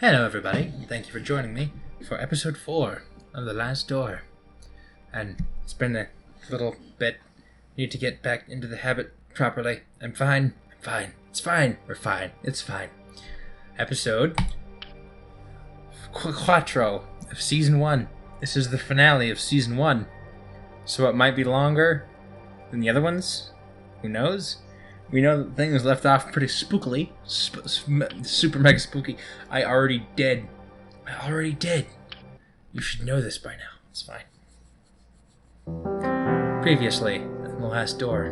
Hello everybody, thank you for joining me for episode 4 of The Last Door. And it's been a little bit, need to get back into the habit properly. I'm fine, it's fine, we're fine, it's fine. Episode Quattro of Season 1. This is the finale of Season 1, so it might be longer than the other ones, who knows? We know that things left off pretty spookily. Super mega spooky. I already did. You should know this by now. It's fine. Previously, in The Last Door.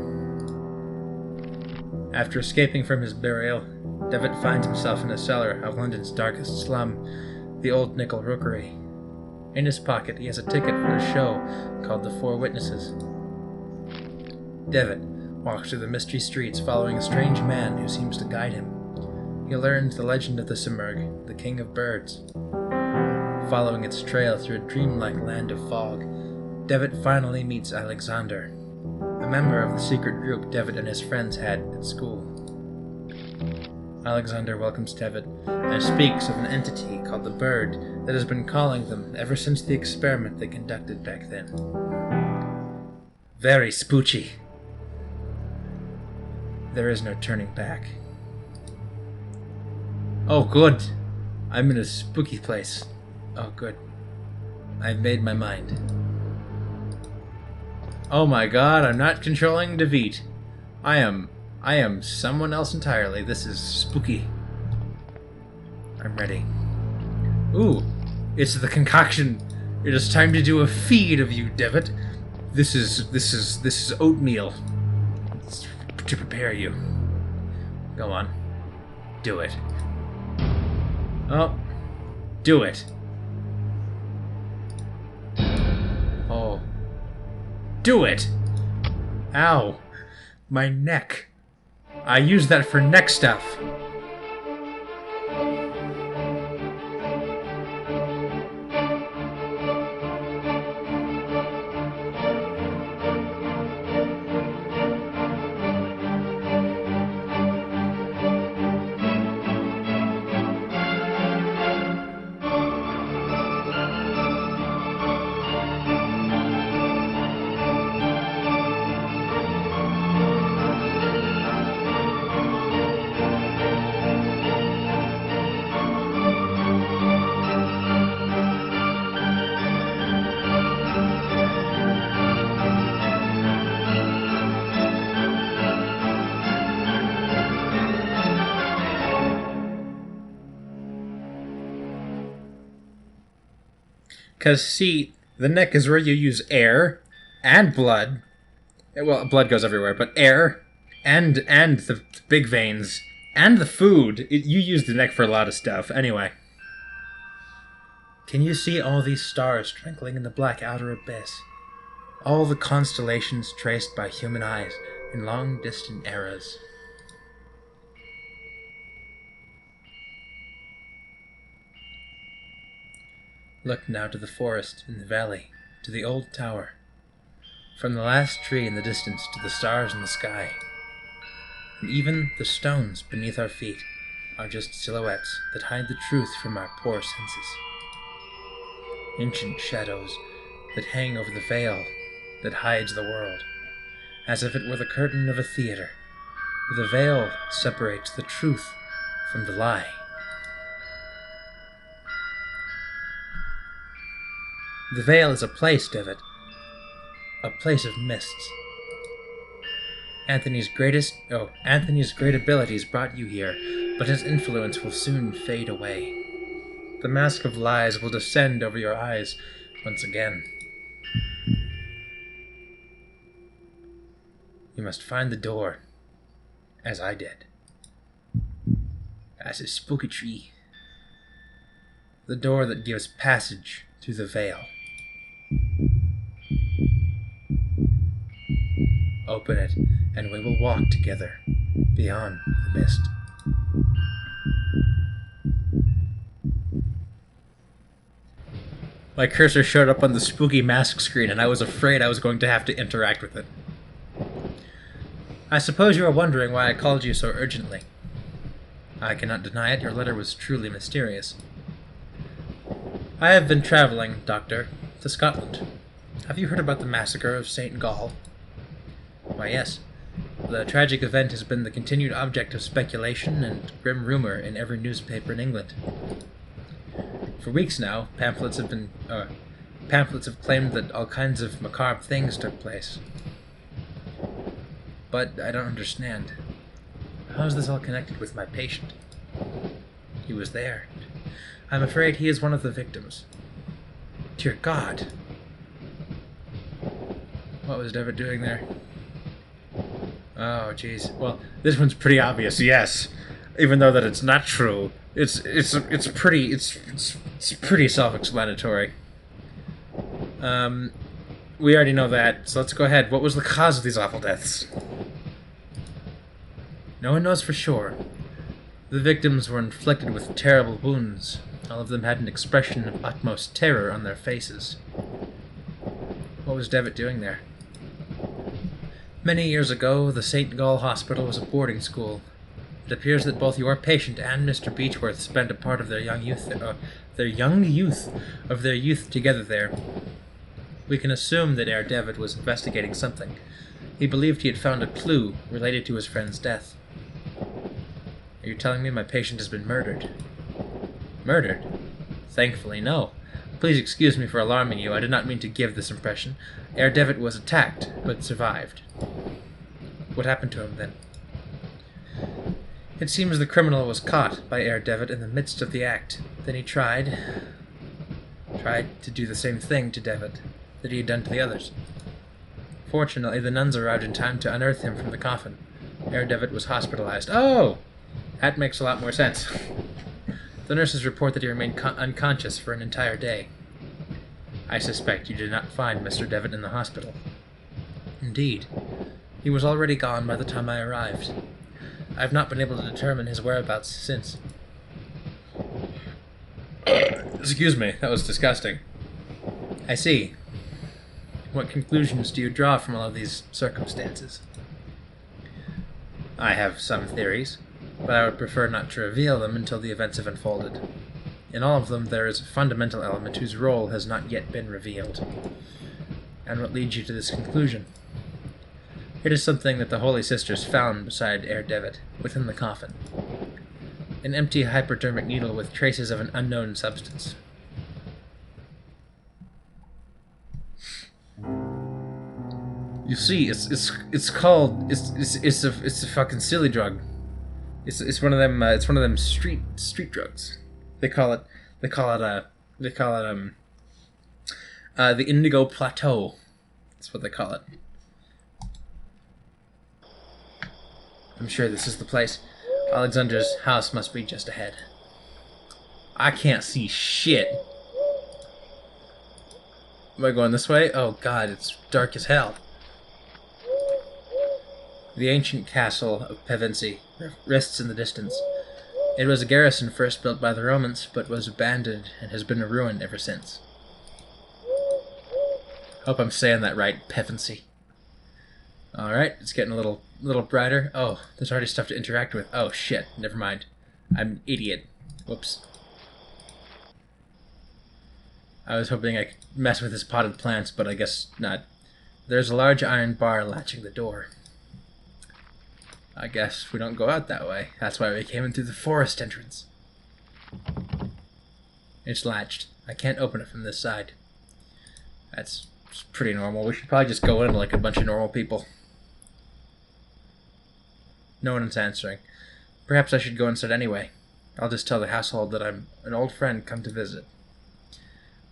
After escaping from his burial, Devitt finds himself in a cellar of London's darkest slum, the Old Nickel Rookery. In his pocket, he has a ticket for a show called The Four Witnesses. Devitt walks through the misty streets following a strange man who seems to guide him. He learns the legend of the Simurgh, the king of birds. Following its trail through a dreamlike land of fog, Devitt finally meets Alexander, a member of the secret group Devitt and his friends had at school. Alexander welcomes Devitt and speaks of an entity called the Bird that has been calling them ever since the experiment they conducted back then. Very spooky. There is no turning back. Oh, good. I'm in a spooky place. Oh, good. I've made my mind. Oh my god, I'm not controlling David. I am someone else entirely. This is spooky. I'm ready. Ooh, it's the concoction. It is time to do a feed of you, Devitt. This is oatmeal. To prepare you. Go on. Do it. Oh. Do it. Oh. Do it! Ow. My neck. I use that for neck stuff. Because, see, the neck is where you use air and blood. Well, blood goes everywhere, but air and the big veins and the food. You use the neck for a lot of stuff. Anyway. Can you see all these stars twinkling in the black outer abyss? All the constellations traced by human eyes in long distant eras. Look now to the forest in the valley, to the old tower. From the last tree in the distance to the stars in the sky. And even the stones beneath our feet are just silhouettes that hide the truth from our poor senses. Ancient shadows that hang over the veil that hides the world, as if it were the curtain of a theater, where the veil separates the truth from the lie. The Vale is a place, Devitt. A place of mists. Anthony's great abilities brought you here, but his influence will soon fade away. The mask of lies will descend over your eyes once again. You must find the door, as I did. As a spooky tree. The door that gives passage through the veil. Open it, and we will walk together beyond the mist. My cursor showed up on the spooky mask screen, and I was afraid I was going to have to interact with it. I suppose you are wondering why I called you so urgently. I cannot deny it, your letter was truly mysterious. I have been traveling, Doctor, to Scotland. Have you heard about the massacre of St. Gall? Why, yes. The tragic event has been the continued object of speculation and grim rumor in every newspaper in England. For weeks now, pamphlets have claimed that all kinds of macabre things took place. But I don't understand. How is this all connected with my patient? He was there. I'm afraid he is one of the victims. Dear God! What was Devitt doing there? Oh, jeez. Well, this one's pretty obvious, yes. Even though that it's not true. It's pretty self-explanatory. We already know that, so let's go ahead. What was the cause of these awful deaths? No one knows for sure. The victims were inflicted with terrible wounds. All of them had an expression of utmost terror on their faces. What was Devitt doing there? Many years ago, the St. Gall Hospital was a boarding school. It appears that both your patient and Mr. Beechworth spent a part of their young youth together there. We can assume that Herr Devitt was investigating something. He believed he had found a clue related to his friend's death. Are you telling me my patient has been murdered? Murdered? Thankfully, no. Please excuse me for alarming you. I did not mean to give this impression. Herr Devitt was attacked, but survived. What happened to him, then? It seems the criminal was caught by Herr Devitt in the midst of the act. Then he tried to do the same thing to Devitt that he had done to the others. Fortunately, the nuns arrived in time to unearth him from the coffin. Herr Devitt was hospitalized. Oh! That makes a lot more sense. The nurses report that he remained unconscious for an entire day. I suspect you did not find Mr. Devitt in the hospital. Indeed. He was already gone by the time I arrived. I have not been able to determine his whereabouts since. Excuse me, that was disgusting. I see. What conclusions do you draw from all of these circumstances? I have some theories, but I would prefer not to reveal them until the events have unfolded. In all of them, there is a fundamental element whose role has not yet been revealed. And what leads you to this conclusion? It is something that the Holy Sisters found beside Herr Devitt, within the coffin. An empty hypodermic needle with traces of an unknown substance. You see, it's a fucking silly drug. It's one of them street drugs. They call it the Indigo Plateau. That's what they call it. I'm sure this is the place. Alexander's house must be just ahead. I can't see shit. Am I going this way? Oh god, it's dark as hell. The ancient castle of Pevensey rests in the distance. It was a garrison first built by the Romans, but was abandoned and has been a ruin ever since. Hope I'm saying that right, Pevensey. Alright, it's getting a little brighter. Oh, there's already stuff to interact with. Oh shit, never mind. I'm an idiot. Whoops. I was hoping I could mess with his potted plants, but I guess not. There's a large iron bar latching the door. I guess we don't go out that way. That's why we came in through the forest entrance. It's latched. I can't open it from this side. That's pretty normal. We should probably just go in like a bunch of normal people. No one's answering. Perhaps I should go inside anyway. I'll just tell the household that I'm an old friend come to visit.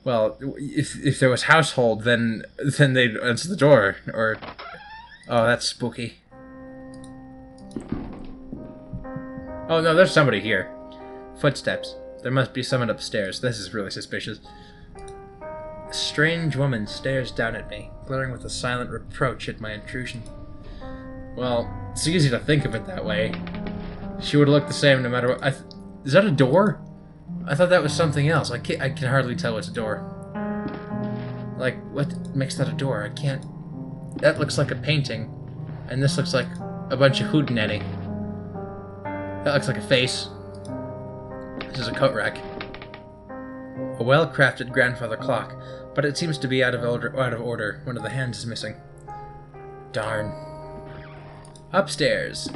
Well, if there was household, then they'd answer the door. Or... oh, that's spooky. Oh no, there's somebody here. Footsteps. There must be someone upstairs. This is really suspicious. A strange woman stares down at me, glaring with a silent reproach at my intrusion. Well, it's easy to think of it that way. She would look the same no matter what. Is that a door? I thought that was something else. I can hardly tell it's a door. Like, what makes that a door? I can't... That looks like a painting. And this looks like a bunch of hootenanny. That looks like a face. This is a coat rack. A well-crafted grandfather clock, but it seems to be out of order. One of the hands is missing. Darn. Upstairs.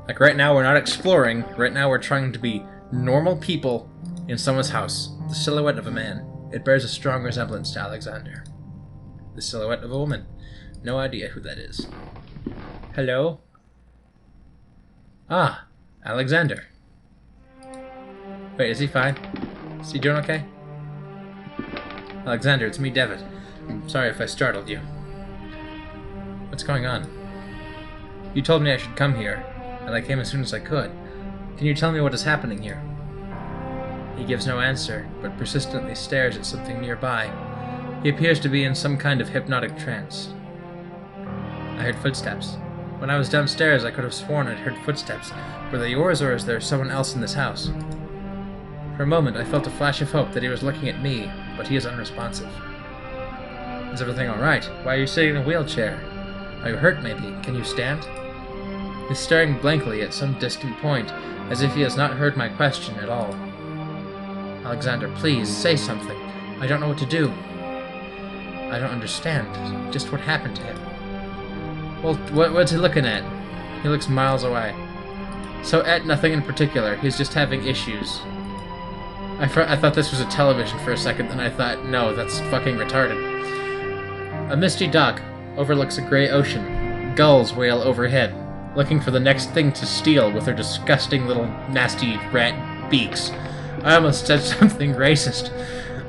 Like right now we're not exploring, right now we're trying to be normal people in someone's house. The silhouette of a man. It bears a strong resemblance to Alexander. The silhouette of a woman. No idea who that is. Hello? Ah, Alexander. Wait, is he fine? Is he doing okay? Alexander, it's me, David. I'm sorry if I startled you. What's going on? You told me I should come here, and I came as soon as I could. Can you tell me what is happening here? He gives no answer, but persistently stares at something nearby. He appears to be in some kind of hypnotic trance. I heard footsteps. When I was downstairs, I could have sworn I'd heard footsteps. Were they yours, or is there someone else in this house? For a moment, I felt a flash of hope that he was looking at me, but he is unresponsive. Is everything alright? Why are you sitting in a wheelchair? Are you hurt, maybe? Can you stand? He's staring blankly at some distant point, as if he has not heard my question at all. Alexander, please, say something. I don't know what to do. I don't understand. Just what happened to him. Well, what's he looking at? He looks miles away. So at nothing in particular. He's just having issues. I thought this was a television for a second, then I thought, no, that's fucking retarded. A misty dock overlooks a grey ocean. Gulls wail overhead, looking for the next thing to steal with their disgusting little nasty rat beaks. I almost said something racist.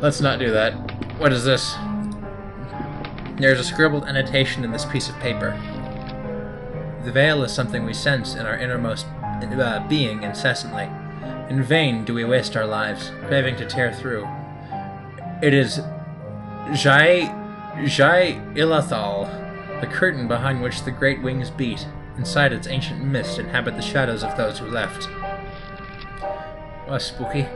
Let's not do that. What is this? There's a scribbled annotation in this piece of paper. The veil is something we sense in our innermost being incessantly. In vain do we waste our lives, craving to tear through. It is Jai Ilathal, the curtain behind which the great wings beat. Inside its ancient mist inhabit the shadows of those who left. Oh, spooky.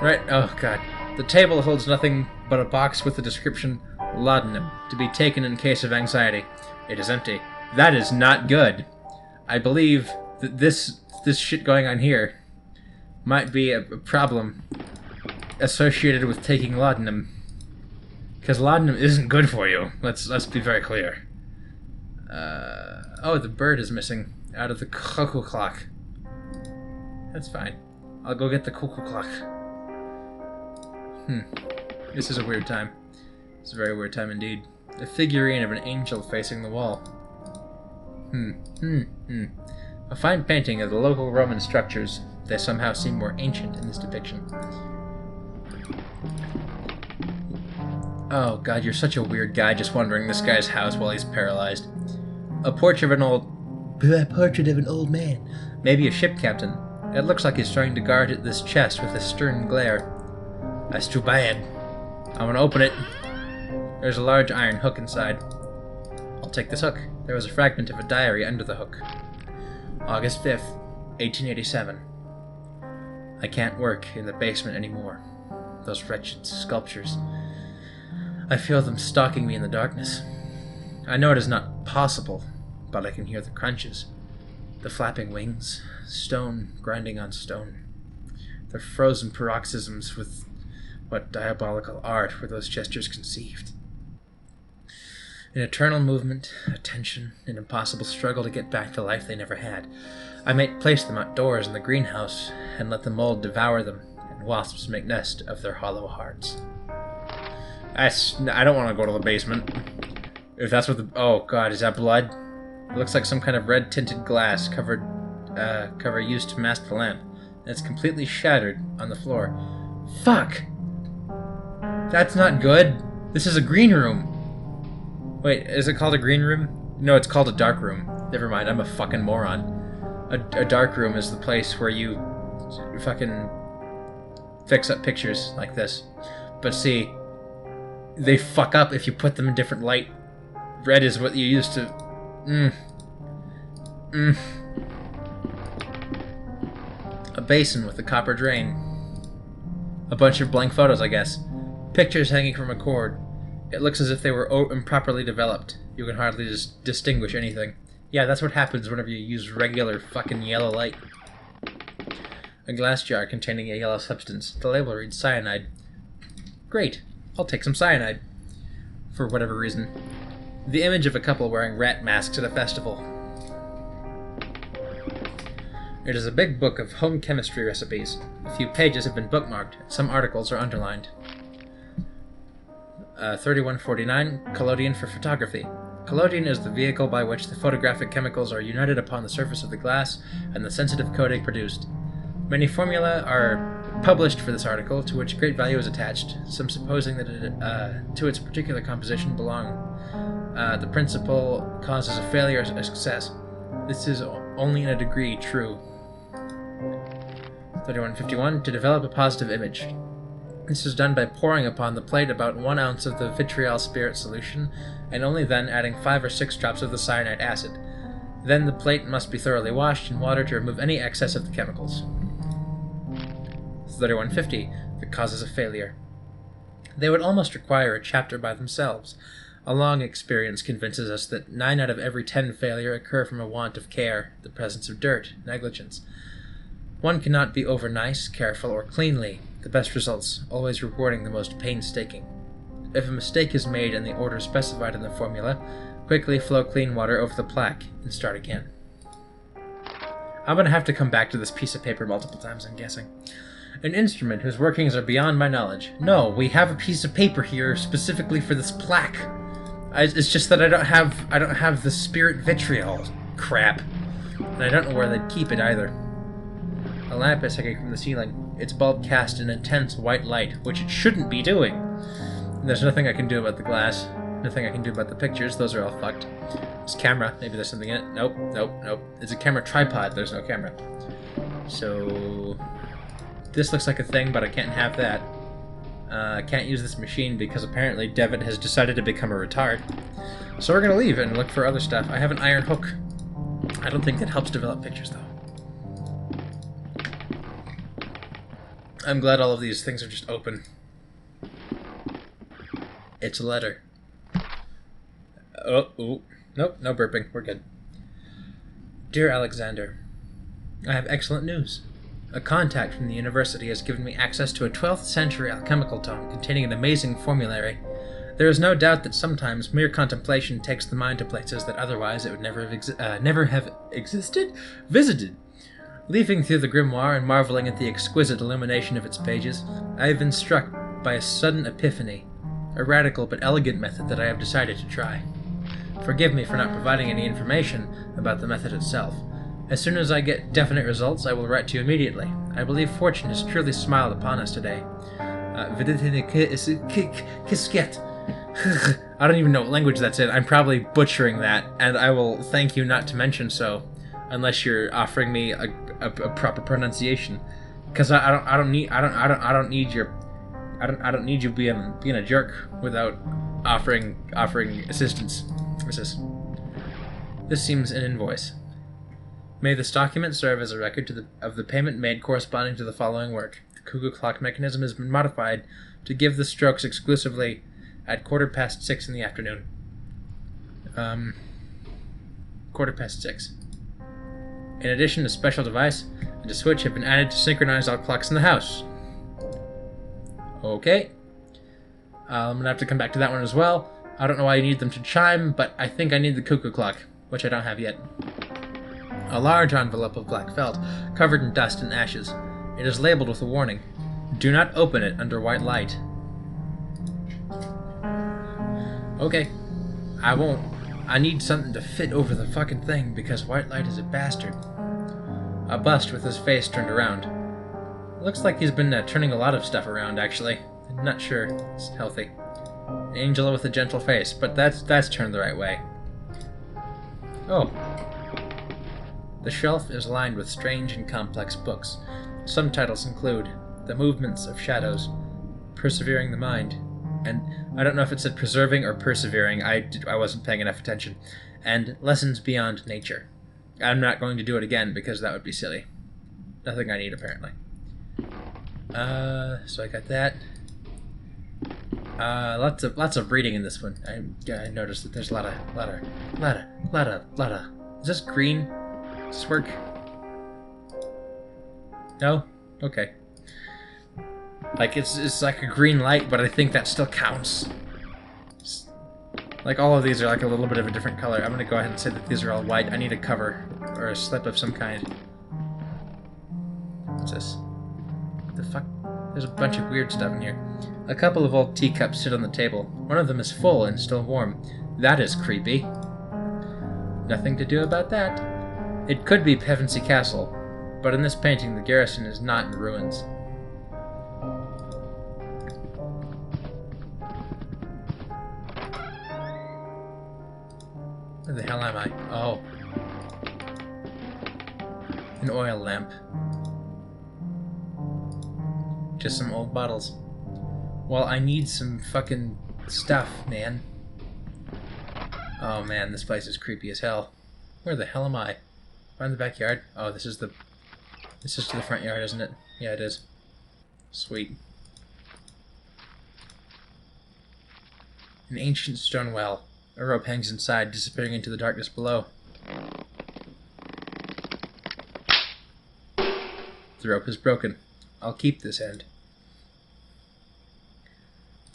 Right, oh god. The table holds nothing but a box with the description, laudanum, to be taken in case of anxiety. It is empty. That is not good. I believe that this shit going on here might be a problem associated with taking laudanum. Because laudanum isn't good for you. Let's be very clear. Oh, the bird is missing out of the cuckoo clock. That's fine. I'll go get the cuckoo clock. This is a weird time. It's a very weird time indeed. A figurine of an angel facing the wall. A fine painting of the local Roman structures. They somehow seem more ancient in this depiction. Oh god, you're such a weird guy just wandering this guy's house while he's paralyzed. A portrait of an old man. Maybe a ship captain. It looks like he's trying to guard this chest with a stern glare. That's too bad. I want to open it. There's a large iron hook inside. I'll take this hook. There was a fragment of a diary under the hook. August 5th, 1887. I can't work in the basement anymore. Those wretched sculptures. I feel them stalking me in the darkness. I know it is not possible, but I can hear the crunches. The flapping wings, stone grinding on stone. Their frozen paroxysms with what diabolical art were those gestures conceived? An eternal movement, a tension, an impossible struggle to get back to life they never had. I might place them outdoors in the greenhouse and let the mold devour them, and wasps make nest of their hollow hearts. I don't want to go to the basement. If that's what the... Oh god, is that blood? It looks like some kind of red-tinted glass cover used to mask the lamp. And it's completely shattered on the floor. Fuck! That's not good. This is a green room. Wait, is it called a green room? No, it's called a dark room. Never mind, I'm a fucking moron. A dark room is the place where you fucking fix up pictures like this. But see, they fuck up if you put them in different light. Red is what you use to... A basin with a copper drain. A bunch of blank photos, I guess. Pictures hanging from a cord. It looks as if they were improperly developed. You can hardly distinguish anything. Yeah, that's what happens whenever you use regular fucking yellow light. A glass jar containing a yellow substance. The label reads cyanide. Great. I'll take some cyanide. For whatever reason. The image of a couple wearing rat masks at a festival. It is a big book of home chemistry recipes. A few pages have been bookmarked. Some articles are underlined. 3149, collodion for photography. Collodion is the vehicle by which the photographic chemicals are united upon the surface of the glass and the sensitive coating produced. Many formulae are published for this article, to which great value is attached, some supposing that it, to its particular composition belong the principle causes a failure or a success. This is only in a degree true. 3151, to develop a positive image. This is done by pouring upon the plate about 1 ounce of the vitriol spirit solution, and only then adding 5 or 6 drops of the cyanide acid. Then the plate must be thoroughly washed in water to remove any excess of the chemicals. 3150, the causes of failure. They would almost require a chapter by themselves. A long experience convinces us that 9 out of every 10 failure occur from a want of care, the presence of dirt, negligence. One cannot be over nice, careful, or cleanly, the best results always rewarding the most painstaking. If a mistake is made in the order specified in the formula, quickly flow clean water over the plaque and start again. I'm going to have to come back to this piece of paper multiple times, I'm guessing. An instrument whose workings are beyond my knowledge. No, we have a piece of paper here specifically for this plaque. It's just that I don't have the spirit vitriol crap, and I don't know where they'd keep it either. A lamp is hanging from the ceiling. Its bulb cast an intense white light, which it shouldn't be doing. And there's nothing I can do about the glass. Nothing I can do about the pictures. Those are all fucked. This camera. Maybe there's something in it. Nope, nope, nope. It's a camera tripod. There's no camera. So this looks like a thing, but I can't have that. I can't use this machine because apparently Devitt has decided to become a retard. So we're going to leave and look for other stuff. I have an iron hook. I don't think that helps develop pictures, though. I'm glad all of these things are just open. It's a letter. Oh, ooh. Nope, no burping. We're good. Dear Alexander, I have excellent news. A contact from the university has given me access to a 12th century alchemical tome containing an amazing formulary. There is no doubt that sometimes mere contemplation takes the mind to places that otherwise it would never have visited. Leafing through the grimoire and marveling at the exquisite illumination of its pages, I have been struck by a sudden epiphany, a radical but elegant method that I have decided to try. Forgive me for not providing any information about the method itself. As soon as I get definite results, I will write to you immediately. I believe fortune has truly smiled upon us today. I don't even know what language that's in. I'm probably butchering that, and I will thank you not to mention so, unless you're offering me a proper pronunciation. Because I don't need you being a jerk without offering assistance. This seems an invoice. May this document serve as a record of the payment made corresponding to the following work. The cuckoo clock mechanism has been modified to give the strokes exclusively at 6:15 in the afternoon. 6:15. In addition, a special device and a switch have been added to synchronize all clocks in the house. Okay. I'm going to have to come back to that one as well. I don't know why you need them to chime, but I think I need the cuckoo clock, which I don't have yet. A large envelope of black felt, covered in dust and ashes. It is labeled with a warning. Do not open it under white light. Okay. I won't. I need something to fit over the fucking thing, because white light is a bastard. A bust with his face turned around. Looks like he's been turning a lot of stuff around, actually. I'm not sure it's healthy. An angel with a gentle face, but that's turned the right way. Oh. The shelf is lined with strange and complex books. Some titles include The Movements of Shadows, Persevering the Mind, and I don't know if it said preserving or persevering, I wasn't paying enough attention, and Lessons Beyond Nature. I'm not going to do it again because that would be silly. Nothing I need, apparently. So I got that. Lots of reading in this one. I noticed that there's a lot of. Is this green? Does this work? No? Okay. Like, it's like a green light, but I think that still counts. Like, all of these are like a little bit of a different color. I'm gonna go ahead and say that these are all white. I need a cover, or a slip of some kind. What's this? What the fuck? There's a bunch of weird stuff in here. A couple of old teacups sit on the table. One of them is full and still warm. That is creepy. Nothing to do about that. It could be Pevensey Castle, but in this painting the garrison is not in ruins. Where the hell am I? Oh. An oil lamp. Just some old bottles. Well, I need some fucking stuff, man. Oh man, this place is creepy as hell. Where the hell am I? Am I in the backyard? Oh, this is to the front yard, isn't it? Yeah, it is. Sweet. An ancient stone well. A rope hangs inside, disappearing into the darkness below. The rope is broken. I'll keep this end.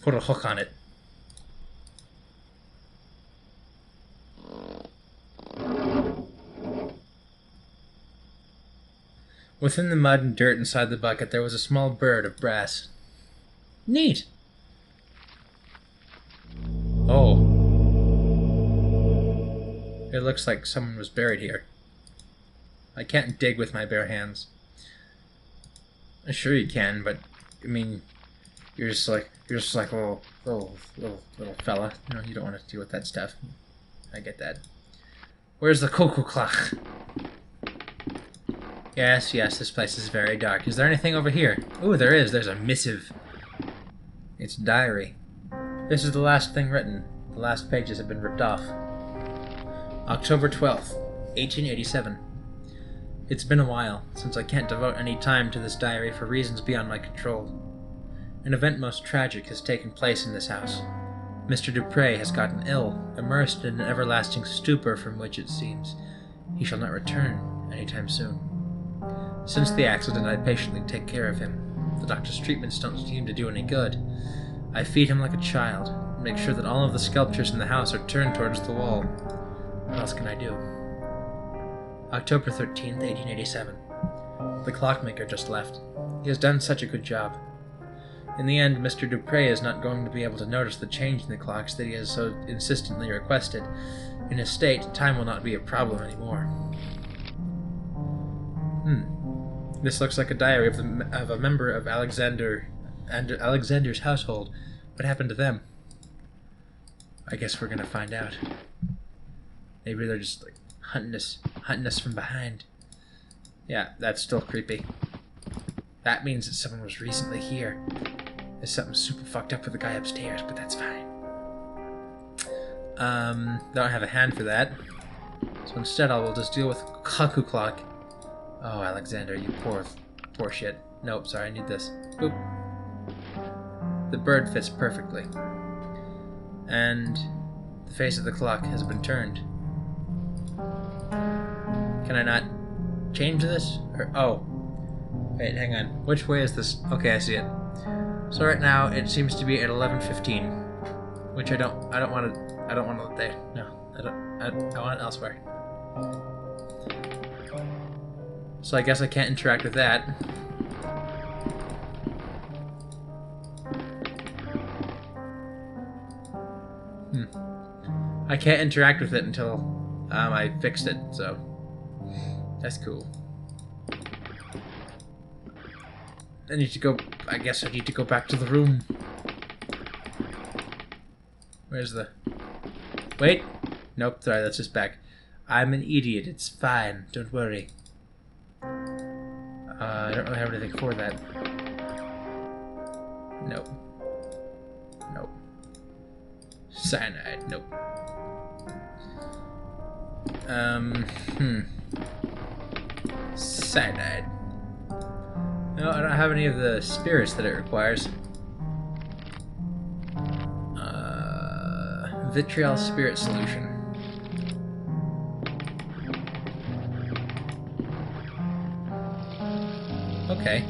Put a hook on it. Within the mud and dirt inside the bucket, there was a small bird of brass. Neat! Oh. It looks like someone was buried here. I can't dig with my bare hands. Sure you can, but I mean, you're just like a little fella. You know, you don't want to deal with that stuff. I get that. Where's the cuckoo clock? Yes, this place is very dark. Is there anything over here? Ooh, there is. There's a missive. It's a diary. This is the last thing written. The last pages have been ripped off. October 12th, 1887. It's been a while, since I can't devote any time to this diary for reasons beyond my control. An event most tragic has taken place in this house. Mr. Dupre has gotten ill, immersed in an everlasting stupor from which, it seems, he shall not return any time soon. Since the accident, I patiently take care of him. The doctor's treatments don't seem to do any good. I feed him like a child, and make sure that all of the sculptures in the house are turned towards the wall. What else can I do? October 13th, 1887. The clockmaker just left. He has done such a good job. In the end, Mr. Dupre is not going to be able to notice the change in the clocks that he has so insistently requested. In his state, time will not be a problem anymore. This looks like a diary of a member of Alexander's household. What happened to them? I guess we're gonna find out. Maybe they're just like hunting us from behind. Yeah, that's still creepy. That means that someone was recently here. There's something super fucked up with the guy upstairs, but that's fine. Don't have a hand for that. So instead I will just deal with cuckoo clock. Oh, Alexander, you poor shit. Nope, sorry, I need this. Boop. The bird fits perfectly. And the face of the clock has been turned. Can I not change this? Or, oh. Wait, hang on. Which way is this? Okay, I see it. So right now it seems to be at 11:15, which I don't want it there. No, I want it elsewhere. So I guess I can't interact with that. I can't interact with it until I fixed it, so that's cool. I need to go. I guess I need to go back to the room. Where's the... Wait. Nope, sorry, that's just back. I'm an idiot. It's fine. Don't worry. I don't really have anything for that. Nope. Nope. Cyanide. Nope. Cyanide. No, I don't have any of the spirits that it requires. Vitriol spirit solution. Okay.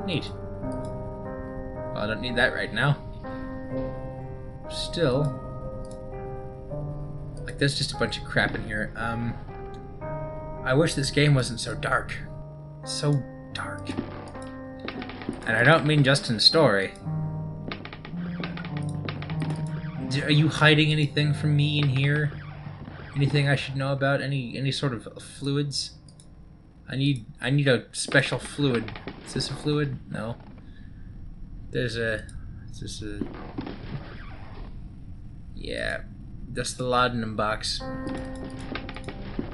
Neat. Well, I don't need that right now. Still, like, there's just a bunch of crap in here. I wish this game wasn't so dark. So dark. And I don't mean just in story. Are you hiding anything from me in here? Anything I should know about? Any sort of fluids? I need a special fluid. Is this a fluid? No. There's a... Is this a... Yeah. That's the laudanum box.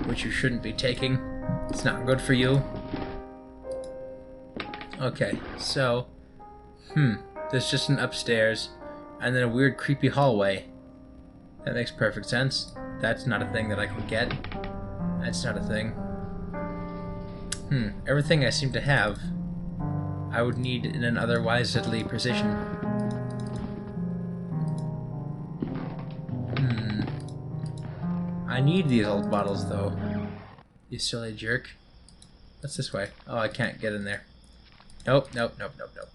Which you shouldn't be taking. It's not good for you. Okay, so... There's just an upstairs. And then a weird creepy hallway. That makes perfect sense. That's not a thing that I can get. That's not a thing. Everything I seem to have, I would need in an otherwisedly position. I need these old bottles, though. You silly jerk. What's this way? Oh, I can't get in there. Nope, nope, nope, nope, nope.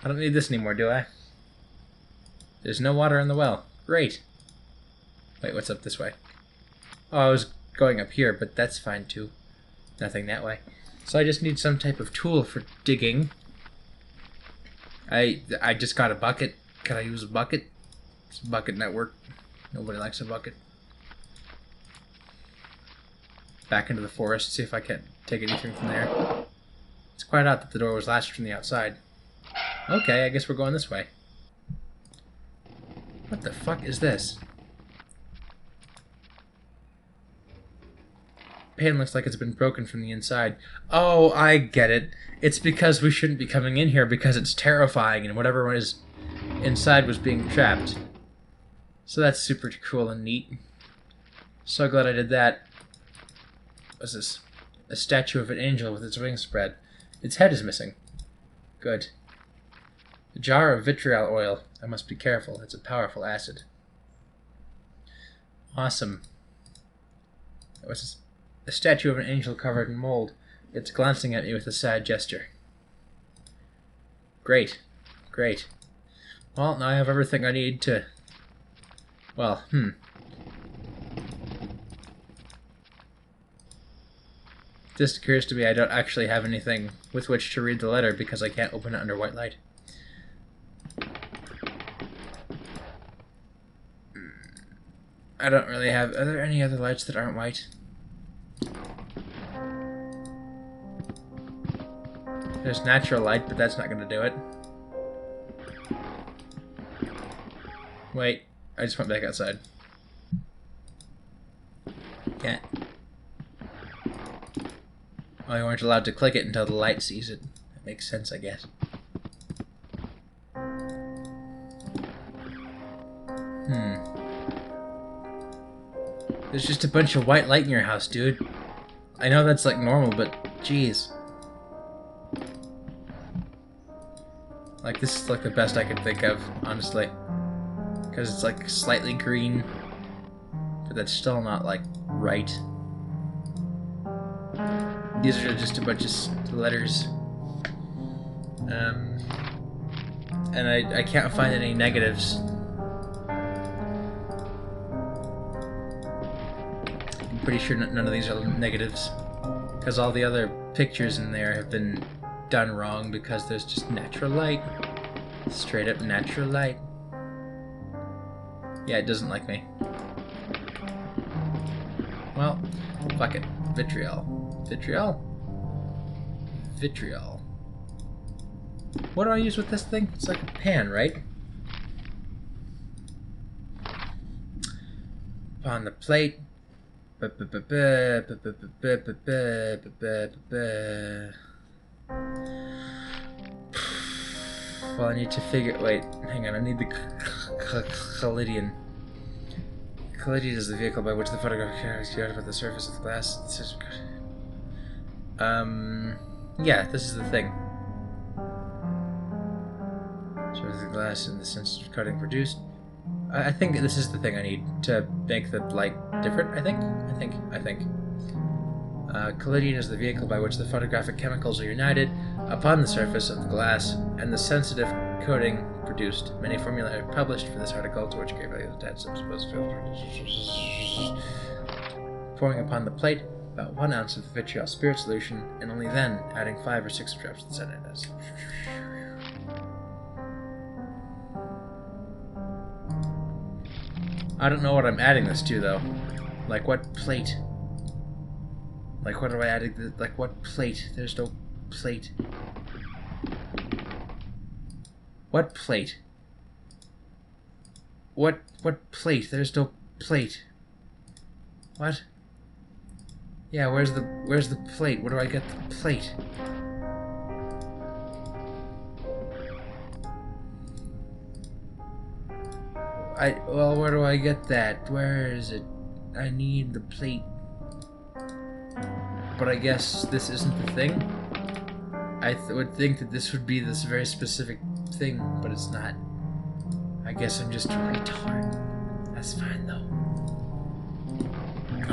I don't need this anymore, do I? There's no water in the well. Great. Wait, what's up this way? Oh, I was going up here, but that's fine too. Nothing that way. So I just need some type of tool for digging. I just got a bucket. Can I use a bucket? It's a bucket network. Nobody likes a bucket. Back into the forest, see if I can't take anything from there. It's quite odd that the door was latched from the outside. Okay, I guess we're going this way. What the fuck is this? Pane looks like it's been broken from the inside. Oh, I get it. It's because we shouldn't be coming in here because it's terrifying and whatever was inside was being trapped. So that's super cool and neat. So glad I did that. What's this? A statue of an angel with its wings spread. Its head is missing. Good. A jar of vitriol oil. I must be careful. It's a powerful acid. Awesome. What's this? A statue of an angel covered in mold. It's glancing at me with a sad gesture. Great. Great. Well, now I have everything I need to... Well, This occurs to me I don't actually have anything with which to read the letter because I can't open it under white light. I don't really have... Are there any other lights that aren't white? There's natural light, but that's not going to do it. Wait, I just went back outside. Can't. Oh, you weren't allowed to click it until the light sees it. That makes sense, I guess. There's just a bunch of white light in your house, dude. I know that's like normal, but jeez. Like, this is like the best I could think of, honestly. Because it's like slightly green, but that's still not like right. These are just a bunch of letters. And I can't find any negatives. I'm pretty sure none of these are negatives. Because all the other pictures in there have been done wrong because there's just natural light. Straight up natural light. Yeah, it doesn't like me. Well, fuck it. Vitriol. Vitriol? Vitriol. What do I use with this thing? It's like a pan, right? On the plate. Well, I need to figure... Wait, hang on. I need the Callidian. Callidian is the vehicle by which the photograph carries out about the surface of the glass. Yeah, this is the thing. Surface of the glass and the sensitive cutting produced. I think this is the thing I need to make the light different, I think. Collodion is the vehicle by which the photographic chemicals are united upon the surface of the glass and the sensitive coating produced. Many formulae are published for this article, to which great value is attached. Pouring upon the plate about 1 ounce of vitriol spirit solution, and only then adding 5 or 6 drops of the cyanide. I don't know what I'm adding this to, though. Like, what plate? Like, what do I add? Like, what plate? There's no plate. What plate? What plate? There's no plate. What? Yeah, where's the plate? Where do I get the plate? Well, where do I get that? Where is it? I need the plate. But I guess this isn't the thing. I would think that this would be this very specific thing, but it's not. I guess I'm just a retard. That's fine, though.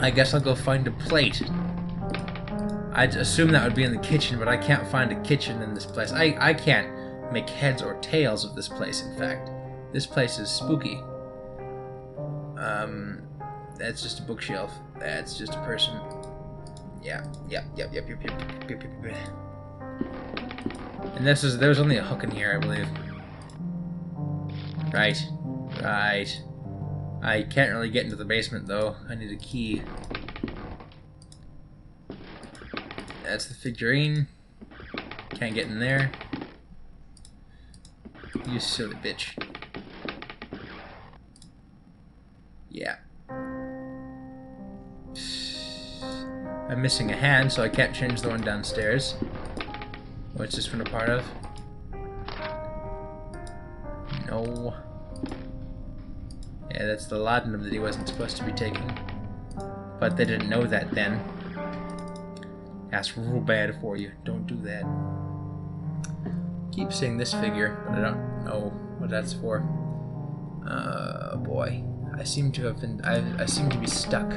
I guess I'll go find a plate. I'd assume that would be in the kitchen, but I can't find a kitchen in this place. I can't make heads or tails of this place, in fact. This place is spooky. That's just a bookshelf. That's just a person. Yeah. Yep. And there was only a hook in here, I believe. Right. I can't really get into the basement, though. I need a key. That's the figurine. Can't get in there. You silly bitch. Yeah. I'm missing a hand, so I can't change the one downstairs. What's this one a part of? No. Yeah, that's the laudanum that he wasn't supposed to be taking. But they didn't know that then. That's real bad for you. Don't do that. Keep seeing this figure, but I don't know what that's for. Boy. I seem to have been... I seem to be stuck.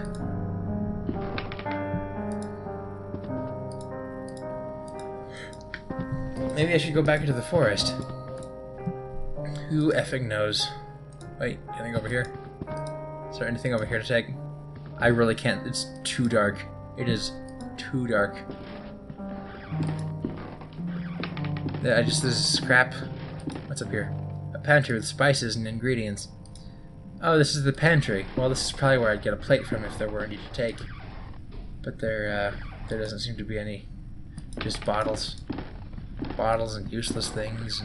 Maybe I should go back into the forest. Who effing knows? Wait, anything over here? Is there anything over here to take? I really can't. It's too dark. It is too dark. This is scrap. What's up here? A pantry with spices and ingredients. Oh, this is the pantry. Well, this is probably where I'd get a plate from if there were any to take. But there doesn't seem to be any. Just bottles. Bottles and useless things.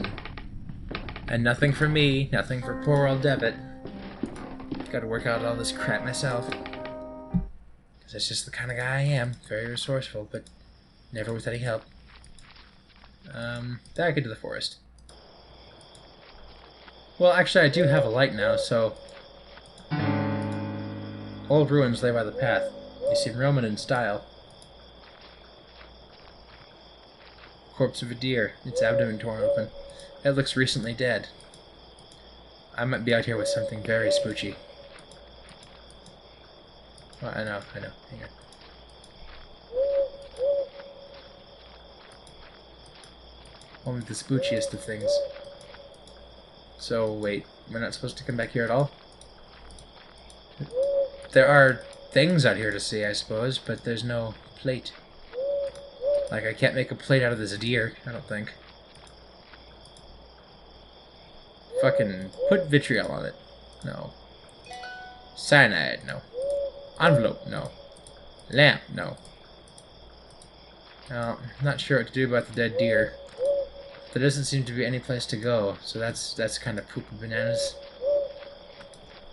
And nothing for me. Nothing for poor old Devitt. Gotta work out all this crap myself. Because that's just the kind of guy I am. Very resourceful, but never with any help. Back into the forest. Well, actually, I do have a light now, so... Old ruins lay by the path. They seem Roman in style. Corpse of a deer, its abdomen torn open. It looks recently dead. I might be out here with something very spoochy. Well, I know. Hang on. Only the spoochiest of things. So, wait, we're not supposed to come back here at all? There are things out here to see, I suppose, but there's no plate. Like, I can't make a plate out of this deer, I don't think. Fucking put vitriol on it. No. Cyanide, no. Envelope, no. Lamp, no. Well, I'm not sure what to do about the dead deer. There doesn't seem to be any place to go, so that's kind of poopy bananas.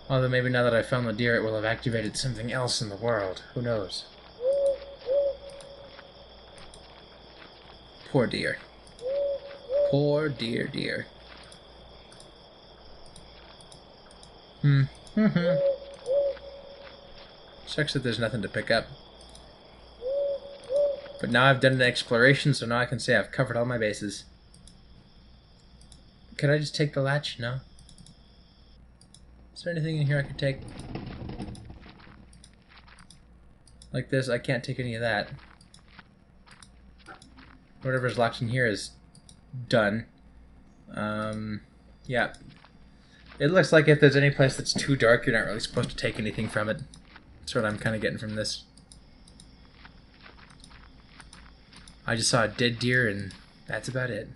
Although maybe now that I've found the deer, it will have activated something else in the world. Who knows? Poor deer. Poor deer. Sucks that there's nothing to pick up. But now I've done an exploration, so now I can say I've covered all my bases. Could I just take the latch? No. Is there anything in here I could take? Like this, I can't take any of that. Whatever's locked in here is done. Yeah. It looks like if there's any place that's too dark, you're not really supposed to take anything from it. That's what I'm kind of getting from this. I just saw a dead deer, and that's about it.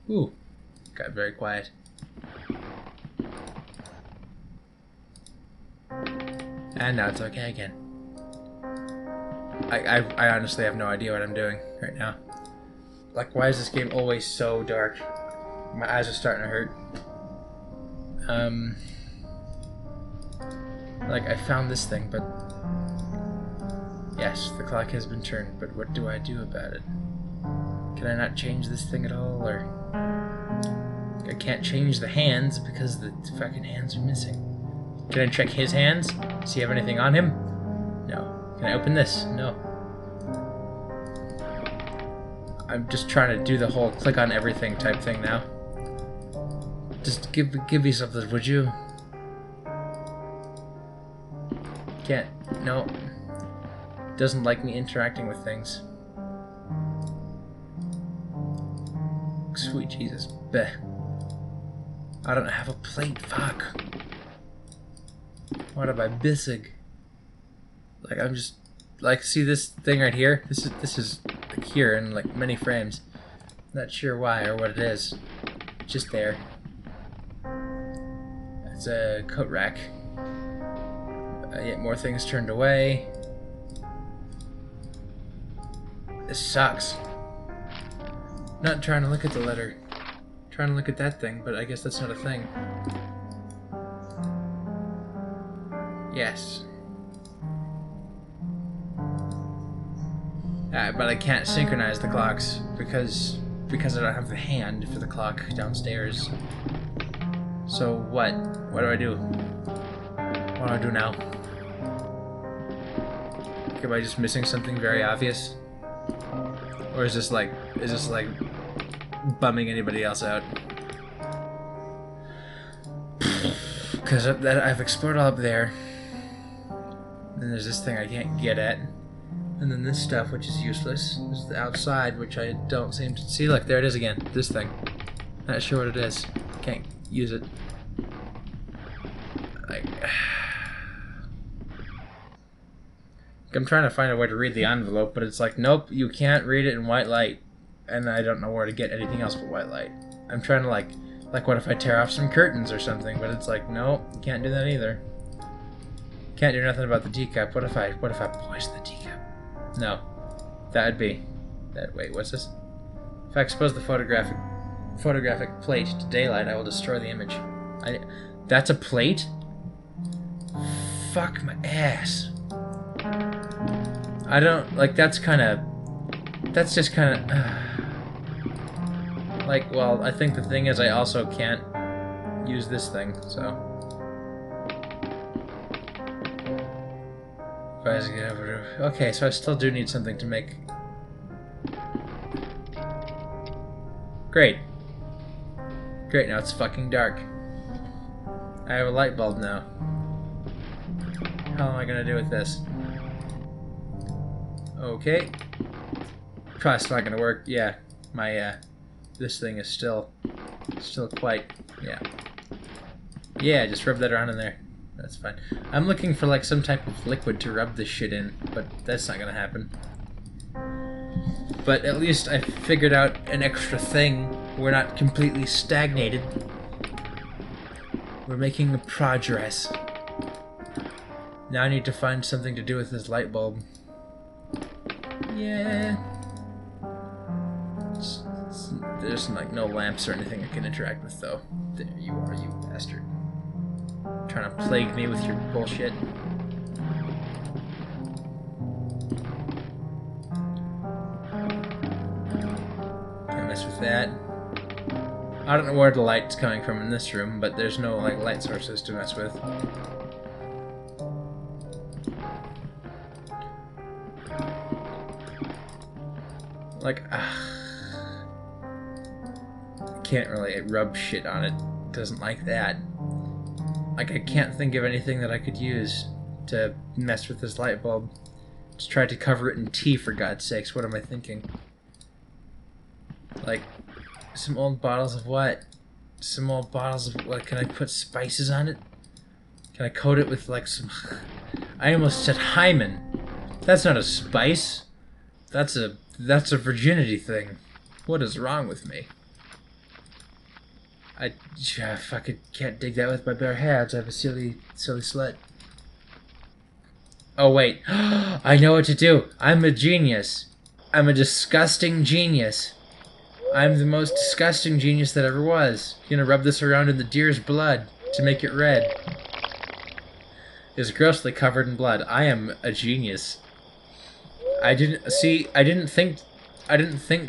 Ooh. Got very quiet. And now it's okay again. I honestly have no idea what I'm doing right now. Like, why is this game always so dark? My eyes are starting to hurt. Like, I found this thing, but... Yes, the clock has been turned, but what do I do about it? Can I not change this thing at all, or... I can't change the hands because the fucking hands are missing. Can I check his hands? Does he have anything on him? No. Can I open this? No. I'm just trying to do the whole click on everything type thing now. Just give me something, would you? Can't. No. Doesn't like me interacting with things. Sweet Jesus. Bleh. I don't have a plate. Fuck. What am I missing? Like, I'm just... Like, see this thing right here? This is like here in like many frames. Not sure why or what it is. Just there. It's a coat rack. Yet more things turned away. This sucks. Not trying to look at the letter. Trying to look at that thing, but I guess that's not a thing. Yes. But I can't synchronize the clocks because I don't have the hand for the clock downstairs. So what? What do I do? What do I do now? Am I just missing something very obvious? Or is this like bumming anybody else out? Because I've explored all up there. Then there's this thing I can't get at. And then this stuff, which is useless. This is the outside, which I don't seem to see. Look, there it is again. This thing. Not sure what it is. Can't use it. I'm trying to find a way to read the envelope, but it's like, nope, you can't read it in white light. And I don't know where to get anything else but white light. I'm trying to like what if I tear off some curtains or something, but it's like, no, you can't do that either. Can't do nothing about the teacup. What if I poison the teacup? No. That would be that. Wait, what's this? If I expose the photographic plate to daylight, I will destroy the image. That's a plate? Fuck my ass. I don't like. That's just kind of like. Well, I think the thing is, I also can't use this thing. So. Okay, so I still do need something to make... Great. Great, now it's fucking dark. I have a light bulb now. How am I gonna do with this? Okay. Probably not gonna work. Yeah, my, this thing is still quite... Yeah. Yeah, just rub that around in there. That's fine. I'm looking for like some type of liquid to rub this shit in, but that's not gonna happen. But at least I figured out an extra thing. We're not completely stagnated. We're making progress. Now I need to find something to do with this light bulb. Yeah. There's like no lamps or anything I can interact with though. There you are, you bastard. Trying to plague me with your bullshit. Can't mess with that. I don't know where the light's coming from in this room, but there's no like light sources to mess with. Like, I can't really rub shit on it. It doesn't like that. Like, I can't think of anything that I could use to mess with this light bulb. Just tried to cover it in tea, for God's sakes. What am I thinking? Like, some old bottles of what? Some old bottles of what? Can I put spices on it? Can I coat it with, like, some... I almost said hymen. That's not a spice. That's a virginity thing. What is wrong with me? I fucking can't dig that with my bare hands. I'm a silly slut. Oh, wait. I know what to do. I'm a genius. I'm a disgusting genius. I'm the most disgusting genius that ever was. I'm gonna rub this around in the deer's blood to make it red. It's grossly covered in blood. I am a genius. I didn't think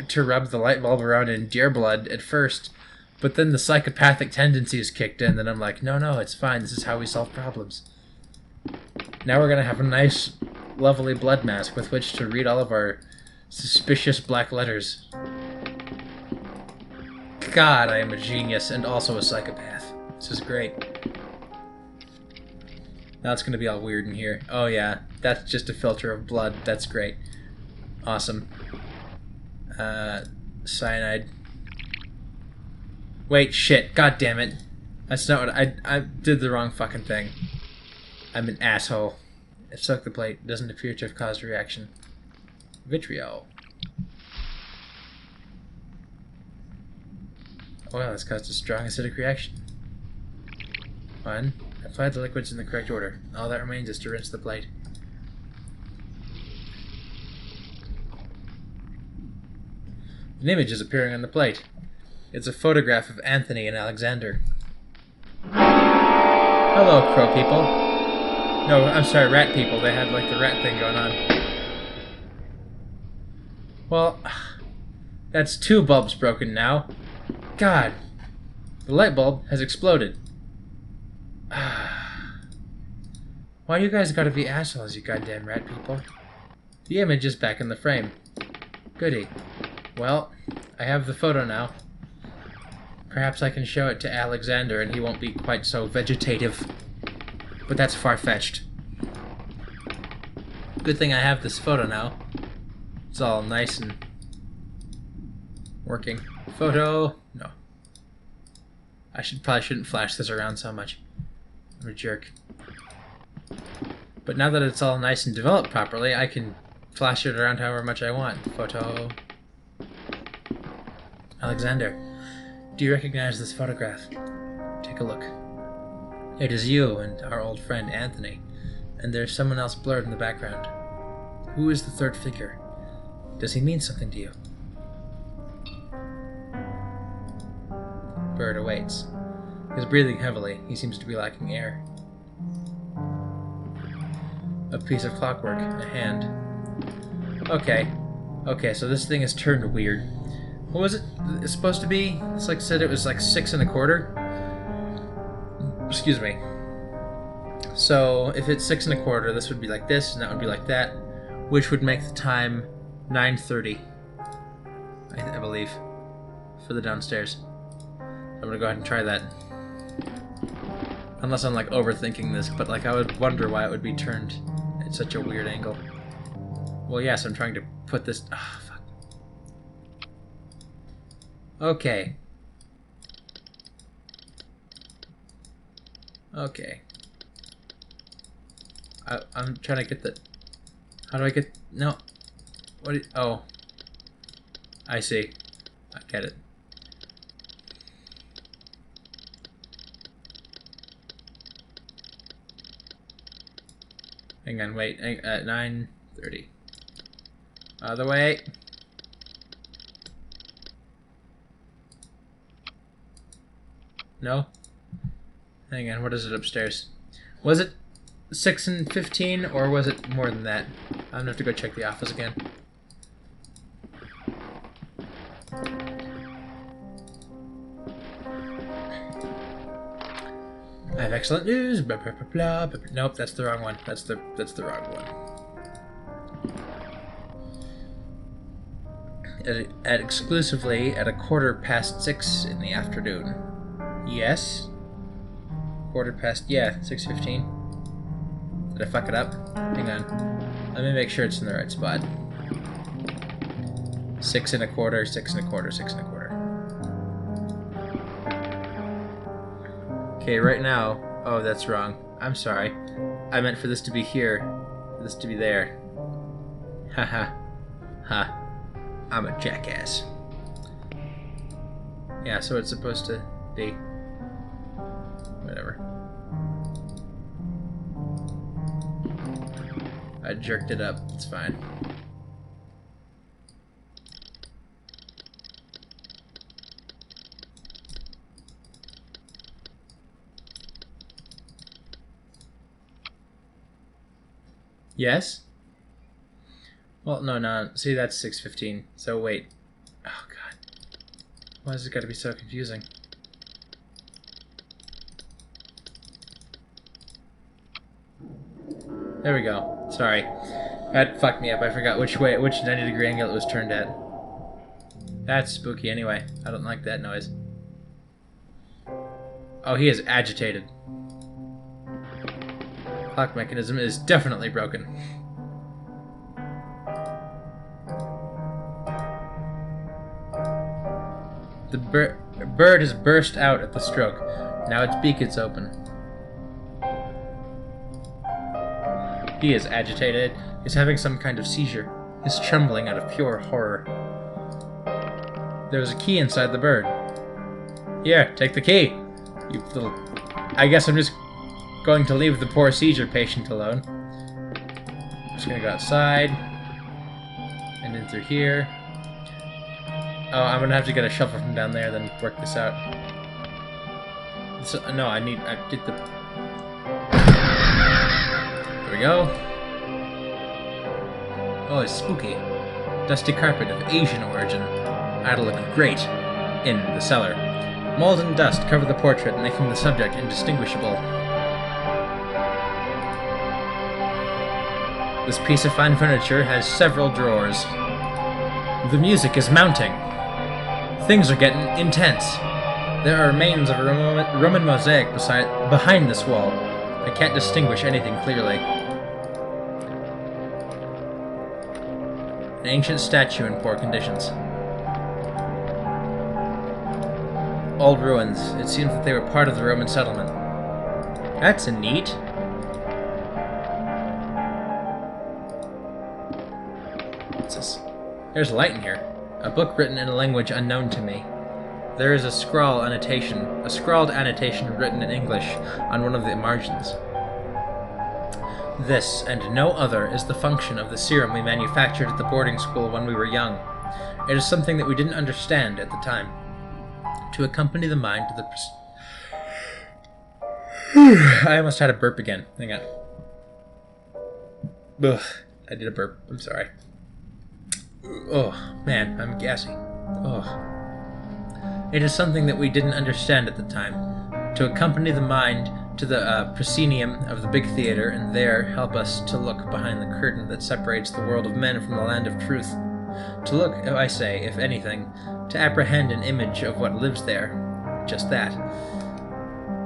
to rub the light bulb around in deer blood at first, but then the psychopathic tendencies kicked in, and I'm like, no, it's fine. This is how we solve problems. Now we're gonna have a nice, lovely blood mask with which to read all of our suspicious black letters. God, I am a genius and also a psychopath. This is great. Now it's gonna be all weird in here. Oh yeah, that's just a filter of blood. That's great. Awesome. Cyanide. Wait, shit. God damn it. That's not what I did the wrong fucking thing. I'm an asshole. It soaked the plate. Doesn't appear to have caused a reaction. Vitriol. Oh well, that's caused a strong acidic reaction. 1. Apply the liquids in the correct order. All that remains is to rinse the plate. An image is appearing on the plate. It's a photograph of Anthony and Alexander. Hello, crow people. No, I'm sorry, rat people. They had like the rat thing going on. Well, that's 2 bulbs broken now. God, the light bulb has exploded. Why do you guys gotta be assholes, you goddamn rat people? The image is back in the frame. Goody. Well, I have the photo now. Perhaps I can show it to Alexander and he won't be quite so vegetative. But that's far-fetched. Good thing I have this photo now. It's all nice and working. Photo. No. I probably shouldn't flash this around so much. I'm a jerk. But now that it's all nice and developed properly, I can flash it around however much I want. Photo. Alexander, do you recognize this photograph? Take a look. It is you and our old friend Anthony, and there's someone else blurred in the background. Who is the third figure? Does he mean something to you? Bird awaits. He's breathing heavily. He seems to be lacking air. A piece of clockwork. A hand. Okay, so this thing is turned weird. What was it? It's supposed to be? It's like said it was like 6 1/4. Excuse me. So if it's 6 1/4, this would be like this, and that would be like that, which would make the time 9:30. I believe, for the downstairs. I'm gonna go ahead and try that. Unless I'm like overthinking this, but like I would wonder why it would be turned at such a weird angle. Well, yes, I'm trying to put this. Oh, fuck. Okay. Okay. I'm trying to get the... How do I get... No. What do you... Oh. I see. I get it. Hang on, wait. 9:30. Other way. No? Hang on, what is it upstairs? Was it 6 15, or was it more than that? I'm gonna have to go check the office again. I have excellent news. Blah, blah, blah, blah, blah. Nope, that's the wrong one. That's the wrong one. Exclusively at 6:15 in the afternoon. Yes. 6:15. Did I fuck it up? Hang on. Let me make sure it's in the right spot. 6 1/4, 6 1/4, 6 1/4. Okay, right now... Oh, that's wrong. I'm sorry. I meant for this to be here. For this to be there. Haha. Ha. I'm a jackass. Yeah, so it's supposed to be... Whatever. I jerked it up. It's fine. Yes? Well, no. See, that's 6:15. So wait. Oh, God. Why has it got to be so confusing? There we go. Sorry. That fucked me up. I forgot which 90-degree angle it was turned at. That's spooky anyway. I don't like that noise. Oh, he is agitated. Clock mechanism is definitely broken. The bird has burst out at the stroke. Now its beak is open. He is agitated. He's having some kind of seizure. He's trembling out of pure horror. There's a key inside the bird. Here, take the key. You little... I guess I'm just going to leave the poor seizure patient alone. I'm just gonna go outside. And in through here. Oh, I'm gonna have to get a shovel from down there, then work this out. So, no, I did the... There we go. Oh, it's spooky. Dusty carpet of Asian origin. That'll look great in the cellar. Mold and dust cover the portrait, making the subject indistinguishable. This piece of fine furniture has several drawers. The music is mounting. Things are getting intense. There are remains of a Roman mosaic behind this wall. I can't distinguish anything clearly. An ancient statue in poor conditions. Old ruins. It seems that they were part of the Roman settlement. That's neat. What's this? There's light in here. A book written in a language unknown to me. There is a scrawled annotation written in English on one of the margins. This, and no other, is the function of the serum we manufactured at the boarding school when we were young. It is something that we didn't understand at the time. To accompany the mind to the... I almost had a burp again. Hang on. Ugh, I did a burp. I'm sorry. Oh, man, I'm gassy. Oh. It is something that we didn't understand at the time. To accompany the mind to the proscenium of the big theater, and there help us to look behind the curtain that separates the world of men from the land of truth. To look, I say, if anything, to apprehend an image of what lives there. Just that.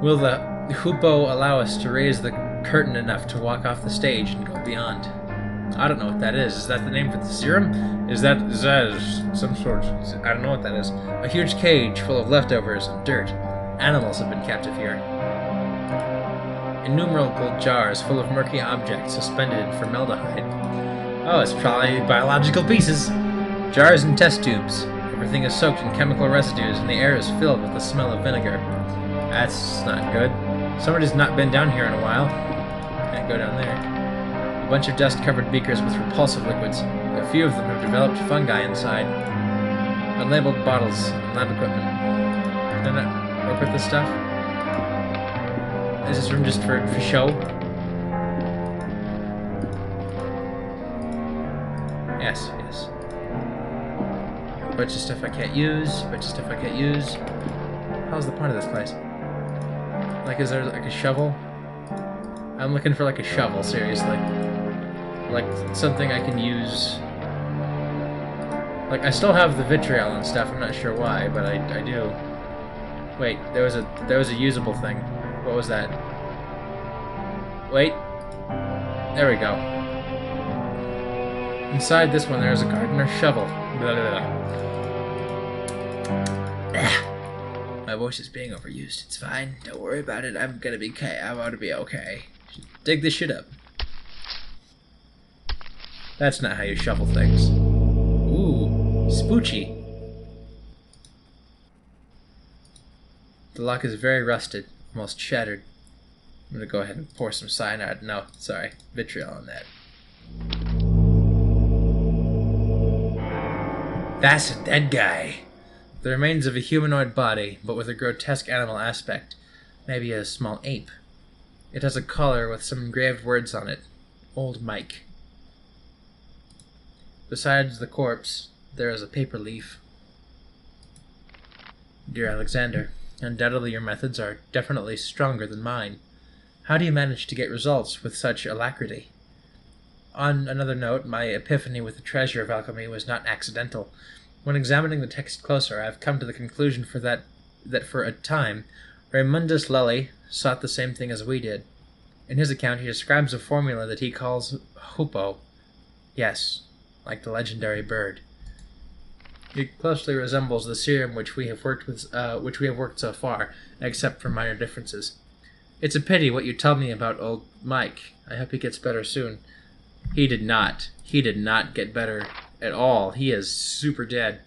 Will the hoopoe allow us to raise the curtain enough to walk off the stage and go beyond? I don't know what that is. Is that the name for the serum? Is that some sort of... I don't know what that is. A huge cage full of leftovers and dirt. Animals have been captive here. Innumerable jars full of murky objects suspended in formaldehyde. Oh, it's probably biological pieces. Jars and test tubes. Everything is soaked in chemical residues, and the air is filled with the smell of vinegar. That's not good. Somebody's not been down here in a while. Can't go down there. A bunch of dust-covered beakers with repulsive liquids. A few of them have developed fungi inside. Unlabeled bottles and lab equipment. Can I not work with this stuff? Is this room just for show? Yes. A bunch of stuff I can't use. How's the point of this place? Like, is there like a shovel? I'm looking for like a shovel, seriously. Like something I can use. Like, I still have the vitriol and stuff. I'm not sure why, but I do. Wait, there was a usable thing. What was that? Wait. There we go. Inside this one, there is a gardener's shovel. Blah, blah, blah. My voice is being overused. It's fine. Don't worry about it. I'm gonna be okay. I want to be okay. Dig this shit up. That's not how you shovel things. Ooh, spoochy. The lock is very rusted, almost shattered. I'm gonna go ahead and pour some cyanide. No, sorry, vitriol on that. That's a dead guy. The remains of a humanoid body, but with a grotesque animal aspect. Maybe a small ape. It has a collar with some engraved words on it. Old Mike. Besides the corpse, there is a paper leaf. Dear Alexander, undoubtedly your methods are definitely stronger than mine. How do you manage to get results with such alacrity? On another note, my epiphany with the treasure of alchemy was not accidental. When examining the text closer, I have come to the conclusion that for a time, Raymundus Lully sought the same thing as we did. In his account, he describes a formula that he calls hoopoe. Yes, like the legendary bird. It closely resembles the serum which we have worked so far, except for minor differences. It's a pity what you told me about old Mike. I hope he gets better soon. He did not. He did not get better at all. He is super dead.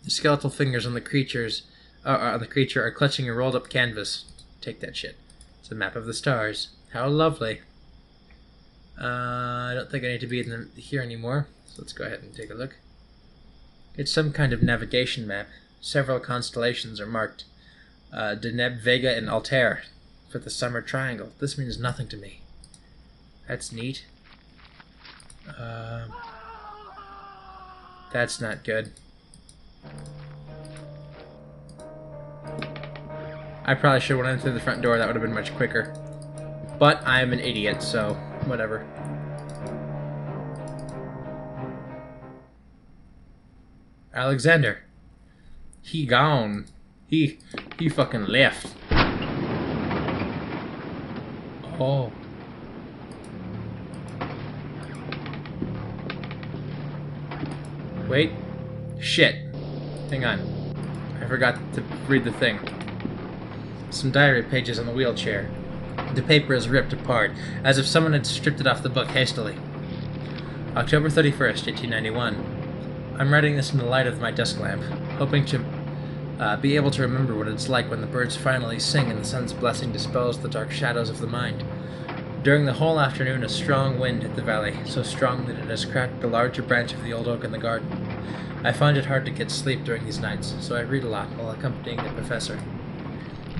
The skeletal fingers on the creature are clutching a rolled up canvas. Take that shit. It's a map of the stars. How lovely. I don't think I need to be here anymore, so let's go ahead and take a look. It's some kind of navigation map. Several constellations are marked. Deneb, Vega, and Altair for the Summer Triangle. This means nothing to me. That's neat. That's not good. I probably should have went in through the front door. That would have been much quicker. But I'm an idiot, so whatever. Alexander. He gone. He fucking left. Oh. Wait. Shit. Hang on. I forgot to read the thing. Some diary pages on the wheelchair. The paper is ripped apart, as if someone had stripped it off the book hastily. October 31st, 1891. I'm writing this in the light of my desk lamp, hoping to be able to remember what it's like when the birds finally sing and the sun's blessing dispels the dark shadows of the mind. During the whole afternoon, a strong wind hit the valley, so strong that it has cracked the larger branch of the old oak in the garden. I find it hard to get sleep during these nights, so I read a lot while accompanying the professor.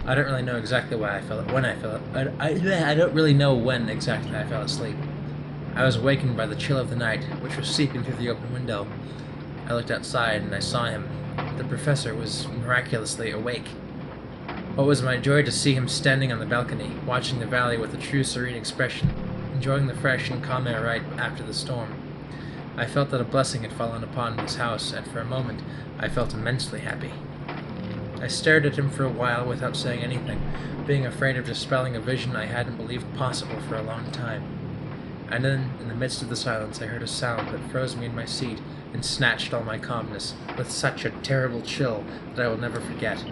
I don't really know exactly why I fell when I fell. I don't really know when exactly I fell asleep. I was awakened by the chill of the night, which was seeping through the open window. I looked outside and I saw him. The professor was miraculously awake. What was my joy to see him standing on the balcony, watching the valley with a true serene expression, enjoying the fresh and calm air right after the storm. I felt that a blessing had fallen upon this house, and for a moment I felt immensely happy. I stared at him for a while without saying anything, being afraid of dispelling a vision I hadn't believed possible for a long time. And then, in the midst of the silence, I heard a sound that froze me in my seat and snatched all my calmness, with such a terrible chill that I will never forget.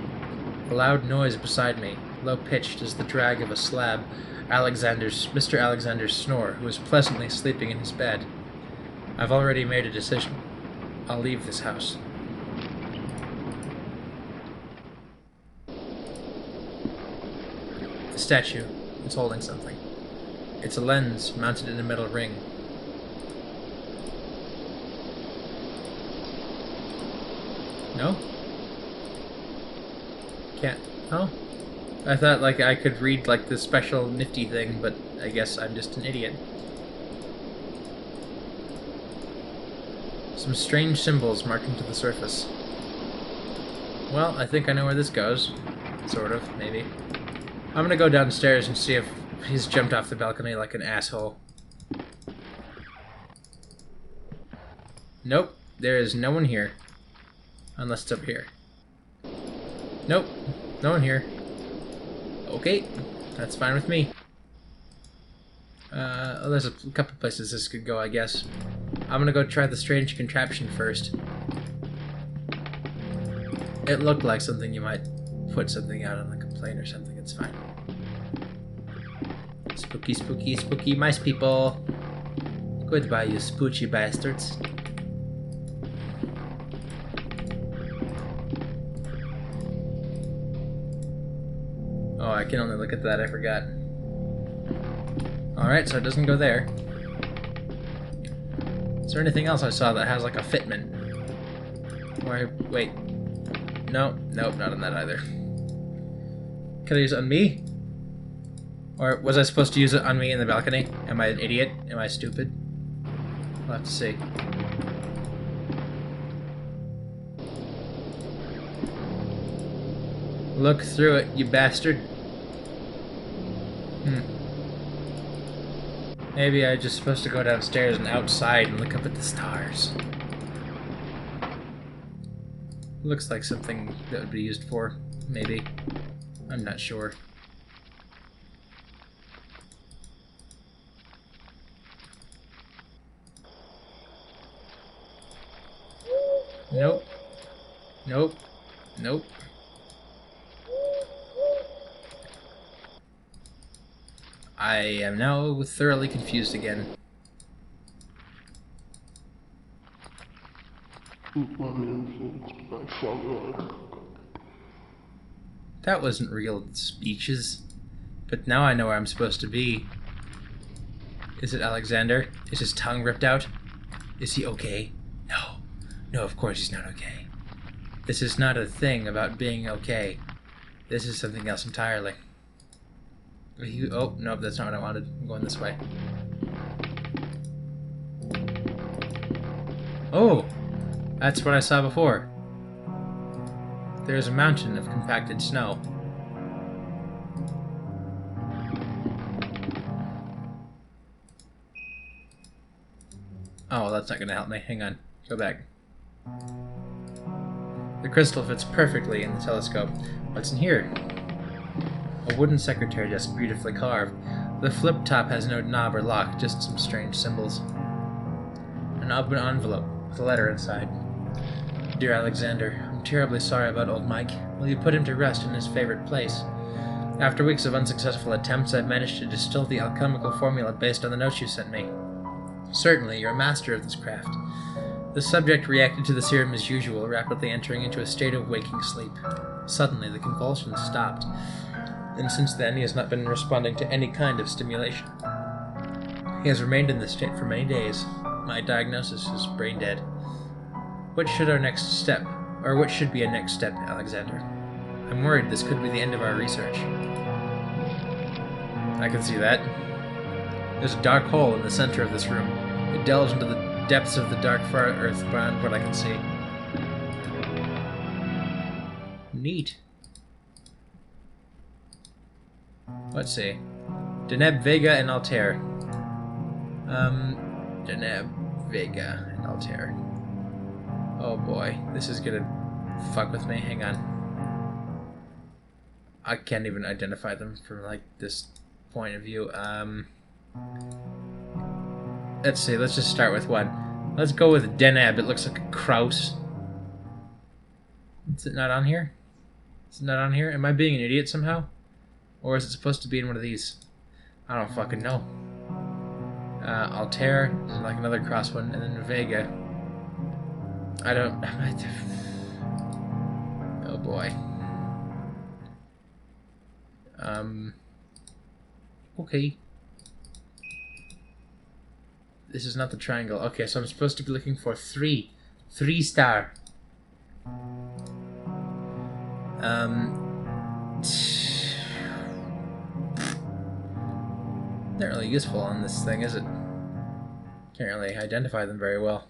A loud noise beside me, low-pitched as the drag of a slab, Mr. Alexander's snore, who was pleasantly sleeping in his bed. I've already made a decision. I'll leave this house. The statue is holding something. It's a lens mounted in a metal ring. No? Can't. Oh? I thought like I could read like this special nifty thing, but I guess I'm just an idiot. Some strange symbols marking to the surface. Well, I think I know where this goes. Sort of, maybe. I'm gonna go downstairs and see if he's jumped off the balcony like an asshole. Nope, there is no one here. Unless it's over here. Nope, no one here. Okay, that's fine with me. there's a couple places this could go, I guess. I'm gonna go try the strange contraption first. It looked like something you might put something out on like a plane or something. It's fine. Spooky, spooky, spooky mice people. Goodbye, you spoochy bastards. Oh, I can only look at that, I forgot. Alright, so it doesn't go there. Is there anything else I saw that has like a fitment? Or, wait. No, nope, not on that either. Can I use it on me? Or was I supposed to use it on me in the balcony? Am I an idiot? Am I stupid? We'll have to see. Look through it, you bastard. Maybe I'm just supposed to go downstairs and outside and look up at the stars. Looks like something that would be used for, maybe. I'm not sure. Nope. Nope. Nope. I am now thoroughly confused again. That wasn't real speeches. But now I know where I'm supposed to be. Is it Alexander? Is his tongue ripped out? Is he okay? No. No, of course he's not okay. This is not a thing about being okay. This is something else entirely. Oh, nope, that's not what I wanted. I'm going this way. Oh! That's what I saw before. There's a mountain of compacted snow. Oh, well, that's not going to help me. Hang on. Go back. The crystal fits perfectly in the telescope. What's in here? A wooden secretary desk beautifully carved. The flip top has no knob or lock, just some strange symbols. An open envelope with a letter inside. Dear Alexander, I'm terribly sorry about old Mike. Will you put him to rest in his favorite place? After weeks of unsuccessful attempts, I've managed to distill the alchemical formula based on the notes you sent me. Certainly, you're a master of this craft. The subject reacted to the serum as usual, rapidly entering into a state of waking sleep. Suddenly, the convulsions stopped, and since then he has not been responding to any kind of stimulation. He has remained in this state for many days. My diagnosis is brain dead. What should our next step, or what should be a next step, Alexander? I'm worried this could be the end of our research. I can see that. There's a dark hole in the center of this room. It delves into the depths of the dark far earth beyond what I can see. Neat. Let's see. Deneb, Vega, and Altair. Deneb, Vega, and Altair. Oh boy, this is gonna fuck with me. Hang on. I can't even identify them from, like, this point of view. Let's see, let's just start with one. Let's go with Deneb. It looks like a Kraus. Is it not on here? Is it not on here? Am I being an idiot somehow? Or is it supposed to be in one of these? I don't fucking know. Altair is like another cross one, and then Vega. I don't... Oh boy. Okay. This is not the triangle. Okay, so I'm supposed to be looking for 3. 3 star. Not really useful on this thing, is it? Can't really identify them very well.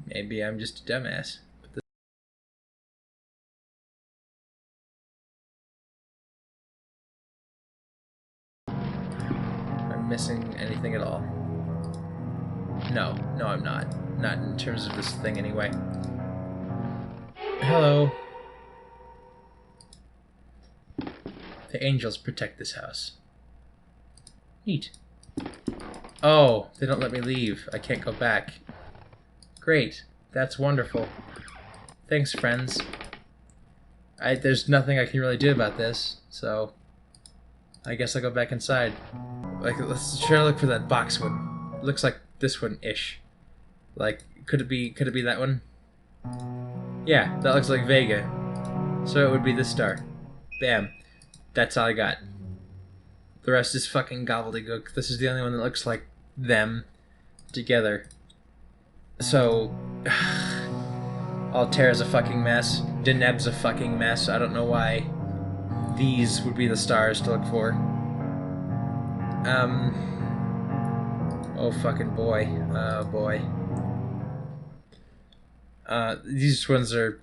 Maybe I'm just a dumbass. I'm missing anything at all. No, I'm not. Not in terms of this thing anyway. Hello. The angels protect this house. Neat. Oh, they don't let me leave. I can't go back. Great. That's wonderful. Thanks, friends. There's nothing I can really do about this, so I guess I'll go back inside. Like, let's try to look for that box one. It looks like this one-ish. Like, could it be that one? Yeah, that looks like Vega. So it would be this star. Bam. That's all I got. The rest is fucking gobbledygook. This is the only one that looks like them together. So Altair's a fucking mess. Deneb's a fucking mess. I don't know why these would be the stars to look for. Oh fucking boy. Oh boy. These ones are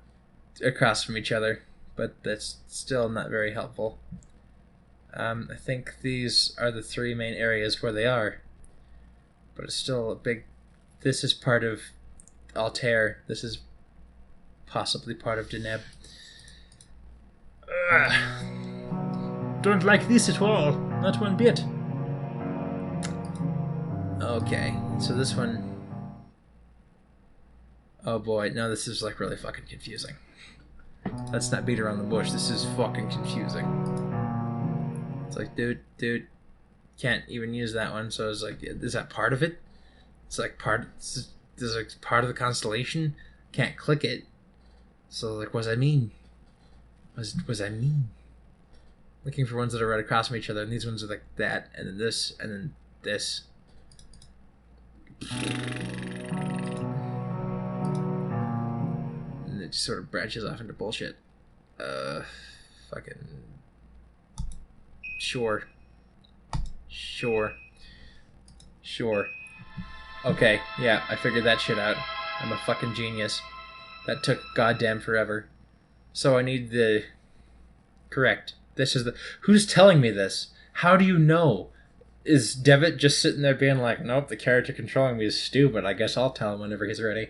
across from each other, but that's still not very helpful. I think these are the three main areas where they are. But it's still a big... This is part of Altair. This is possibly part of Deneb. Don't like this at all. Not one bit. Okay, so this one... Oh boy, no, this is like really fucking confusing. Let's not beat around the bush. This is fucking confusing. It's like, dude, can't even use that one. So it's like, is that part of it? It's like this is like part of the constellation. Can't click it. So like, what does that mean? What does that mean? Looking for ones that are right across from each other, and these ones are like that, and then this, and then this. And it just sort of branches off into bullshit. Fucking... Sure. Okay, yeah, I figured that shit out. I'm a fucking genius. That took goddamn forever. So I need the... Correct. This is the... Who's telling me this? How do you know? Is Devitt just sitting there being like, nope, the character controlling me is stupid. I guess I'll tell him whenever he's ready.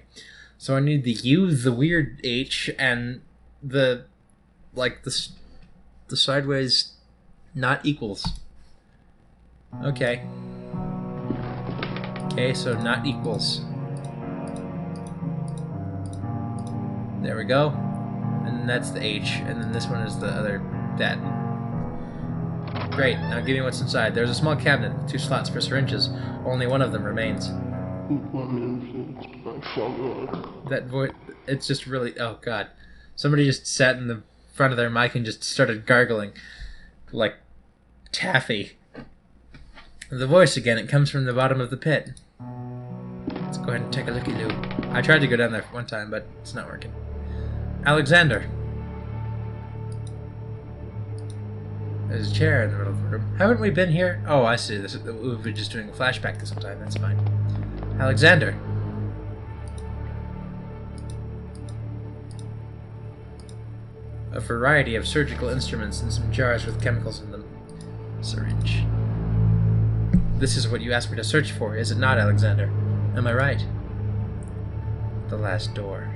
So I need the U, the weird H, and the... Like, the sideways not equals. Okay. Okay, so not equals. There we go. And then that's the H, and then this one is the other that. Great, now give me what's inside. There's a small cabinet with 2 slots for syringes. Only one of them remains. That voice, it's just really, oh god. Somebody just sat in the front of their mic and just started gargling. Like taffy. The voice again, it comes from the bottom of the pit. Let's go ahead and take a looky-loo. I tried to go down there one time, but it's not working. Alexander. There's a chair in the middle of the room. Haven't we been here? Oh, I see. We've been just doing a flashback this whole time. That's fine. Alexander. A variety of surgical instruments and some jars with chemicals in them. Syringe. This is what you asked me to search for, is it not, Alexander? Am I right? The last door.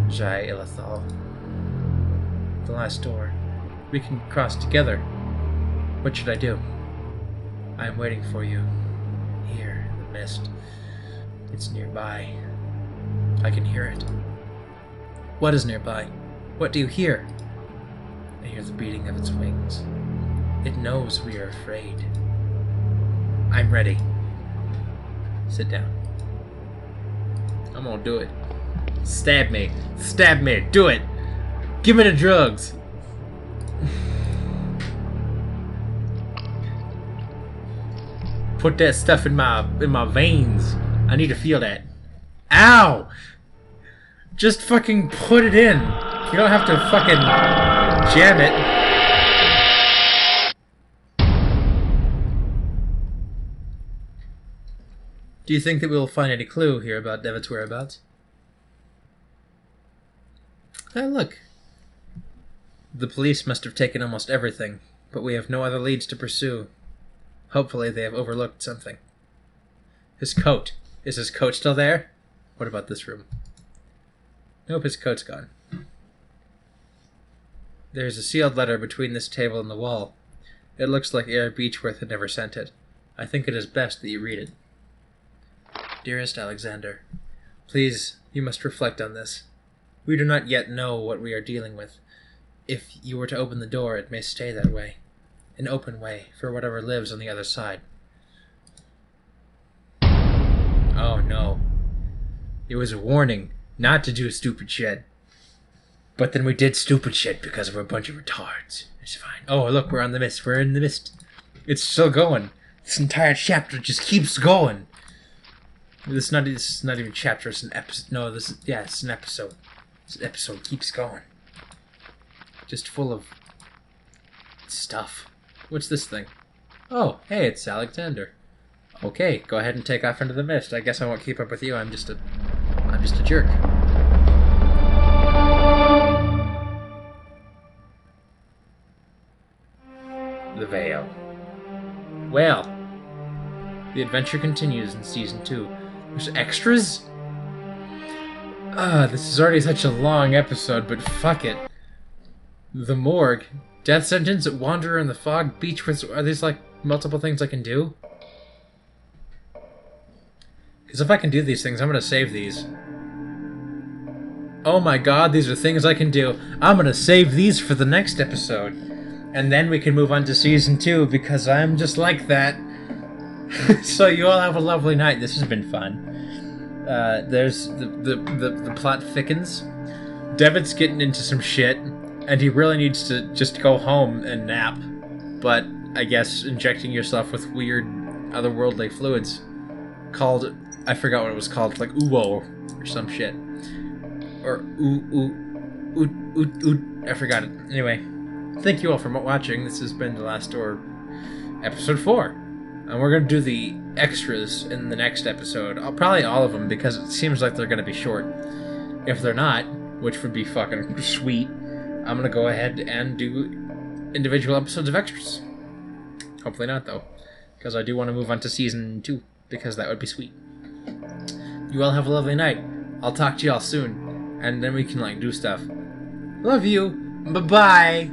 Jai Ilathal. The last door. We can cross together. What should I do? I am waiting for you. Here, in the mist. It's nearby. I can hear it. What is nearby? What do you hear? I hear the beating of its wings. It knows we are afraid. I'm ready. Sit down. I'm gonna do it. Stab me. Stab me. Do it. Give me the drugs. Put that stuff in my veins. I need to feel that. Ow! Just fucking put it in. You don't have to fucking jam it. Do you think that we'll find any clue here about Devitt's whereabouts? Hey, look. The police must have taken almost everything, but we have no other leads to pursue. Hopefully they have overlooked something. His coat. Is his coat still there? What about this room? Nope, his coat's gone. There's a sealed letter between this table and the wall. It looks like Air Beechworth had never sent it. I think it is best that you read it. Dearest Alexander, please, you must reflect on this. We do not yet know what we are dealing with. If you were to open the door, it may stay that way. An open way for whatever lives on the other side. Oh no. It was a warning not to do stupid shit. But then we did stupid shit because we're a bunch of retards. It's fine. Oh, look, we're on the mist. We're in the mist. It's still going. This entire chapter just keeps going. This is not even a chapter, it's an episode. No, it's an episode. This episode keeps going. Just full of stuff. What's this thing? Oh, hey, it's Alexander. Okay, go ahead and take off into the mist. I guess I won't keep up with you. I'm just a jerk. The Veil. Well, the adventure continues in Season 2. There's extras? This is already such a long episode, but fuck it. The Morgue. Death Sentence, Wanderer in the Fog, Beach. Are these, like, multiple things I can do? Because if I can do these things, I'm going to save these. Oh my god, these are things I can do. I'm going to save these for the next episode. And then we can move on to Season 2, because I'm just like that. So you all have a lovely night. This has been fun. There's the plot thickens. Devitt's getting into some shit, and he really needs to just go home and nap. But I guess injecting yourself with weird otherworldly fluids called, I forgot what it was called, like Uwo or some shit. Or I forgot it. Anyway, thank you all for watching. This has been The Last Door, episode 4. And we're going to do the extras in the next episode. Probably all of them, because it seems like they're going to be short. If they're not, which would be fucking sweet, I'm going to go ahead and do individual episodes of extras. Hopefully not, though. Because I do want to move on to Season 2, because that would be sweet. You all have a lovely night. I'll talk to you all soon. And then we can, like, do stuff. Love you. Bye-bye.